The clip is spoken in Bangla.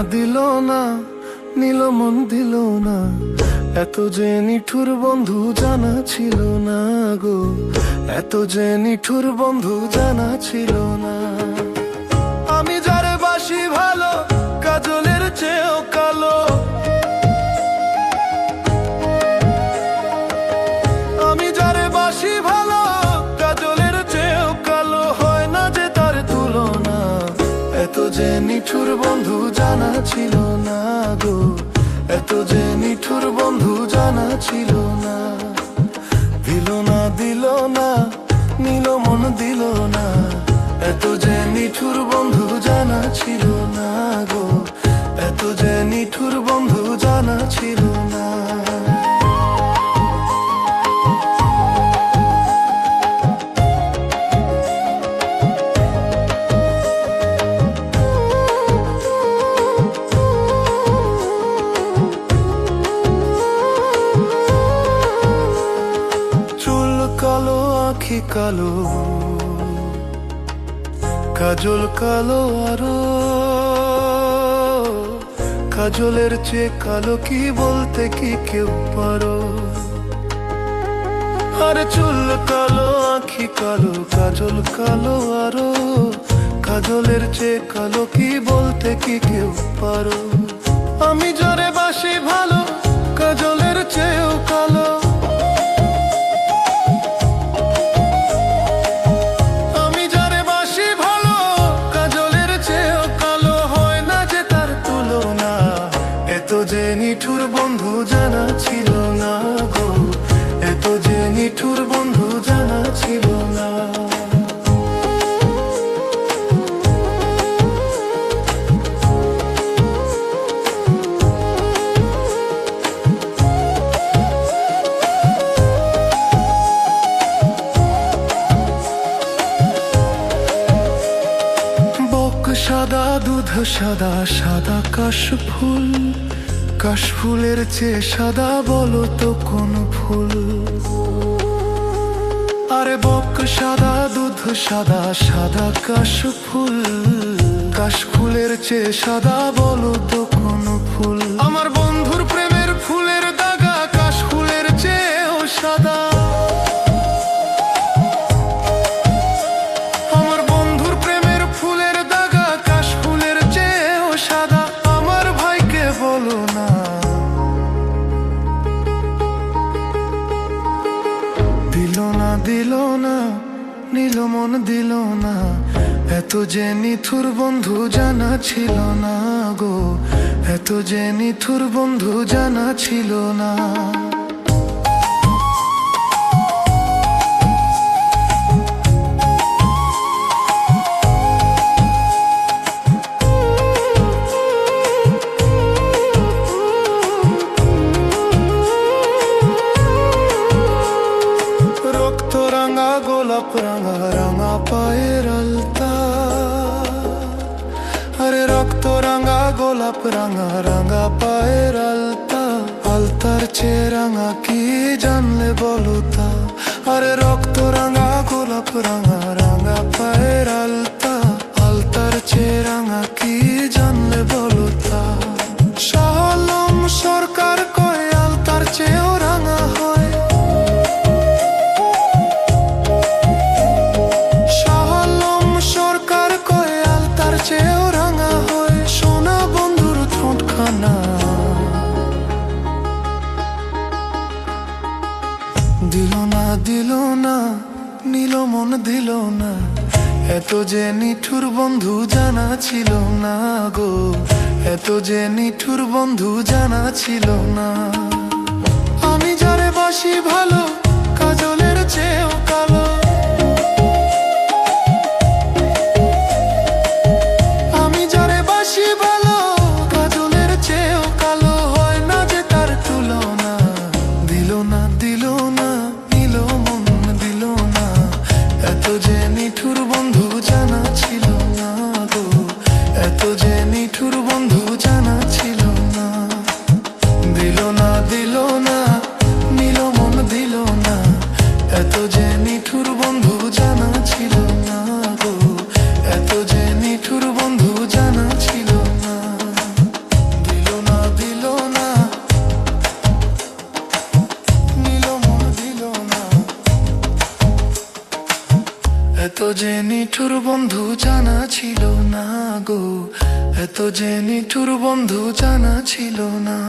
দিল না, নিল মন দিল না, এত যে নিঠুর বন্ধু জানা ছিল না গো, এত যে নিঠুর বন্ধু জানা ছিল না। আমি যারে বাসি ভালো, কাজলের চেয়েও কালো, আমি যারে বাসি ভালো, কাজলের চেয়েও কালো, হয় না যে তার তুলনা, এত যে নিঠুর বন্ধু জানা ছিল না গো, এত যে নিঠুর বন্ধু জানা ছিল না। দিল না দিল না, নিল মন দিল না, এত যে নিঠুর বন্ধু জানা ছিল না গো, এত যে নিঠুর বন্ধু জানা ছিল না। কালো আঁখি কালো, কাজল কালো আরো, কাজলের চেয়ে কালো কি বলতে কি কেউ পারো। আরে চুল কালো আঁখি কালো, কাজল কালো আরো, কাজলের চেয়ে কালো কি বলতে কি কেউ পারো। আমি যারে বাসি ভালো, কাজলের চেয়েও কালো, এত যে নিঠুর বন্ধু জানা ছিল না গো, এত যে নিঠুর বন্ধু জানা ছিল না। বক সাদা দুধ সাদা, সাদা কাশ ফুল, কাশ ফুলের চেয়ে সাদা বলো তো কোন ফুল। আরে বক সাদা দুধ সাদা, সাদা কাশ ফুল, কাশ ফুলের চেয়ে সাদা বলো তো কোন ফুল। আমার বন্ধুর প্রেমের ফুলের দাগা, কাশ ফুলের চেয়েও সাদা। আমার বন্ধুর প্রেমের ফুলের দাগা, কাশ ফুলের চেয়েও সাদা। আমার ভাইকে বলো না, দিল না দিল না, নিল মন দিল না, এত যে নিঠুর বন্ধু জানা ছিল না গো, এত যে নিঠুর বন্ধু জানা ছিল না। গোলাপ রাঙা রাঙা পায়ের আলতা, আরে রক্ত রাঙা গোলাপ রাঙা রাঙা পায়ের আলতা, আলতার চেয়ে রাঙা কি জানলে বলো তা। আরে রক্ত রাঙা গোলাপ রাঙা রাঙা পায়ের আলতা, আলতার চেয়ে রাঙা কি জানলে বলো তা। শাহ আলম সরকার কয় আলতার চেয়েও রাঙা হয়, চেয়েও রাঙা হয় সোনা বন্ধুর ঠোঁটখানা। দিল না দিল না, নিল মন দিল না, এত যে নিঠুর বন্ধু জানা ছিল না গো, এত যে নিঠুর বন্ধু জানা ছিল না। আমি যারে বাসি ভালো, কাজলের চেয়েও কালো, নিঠুর বন্ধু জানা ছিল না গো, এত যে নিঠুর বন্ধু জানা ছিল না। দিল না দিল না, নিল মন দিল না, এত যে নিঠুর বন্ধু জানা ছিল না গো, এত যে নিঠুর বন্ধু জানা ছিল না। এত যে নিঠুর বন্ধু জানা ছিল না গো, এত যে নিঠুর বন্ধু জানা ছিল না।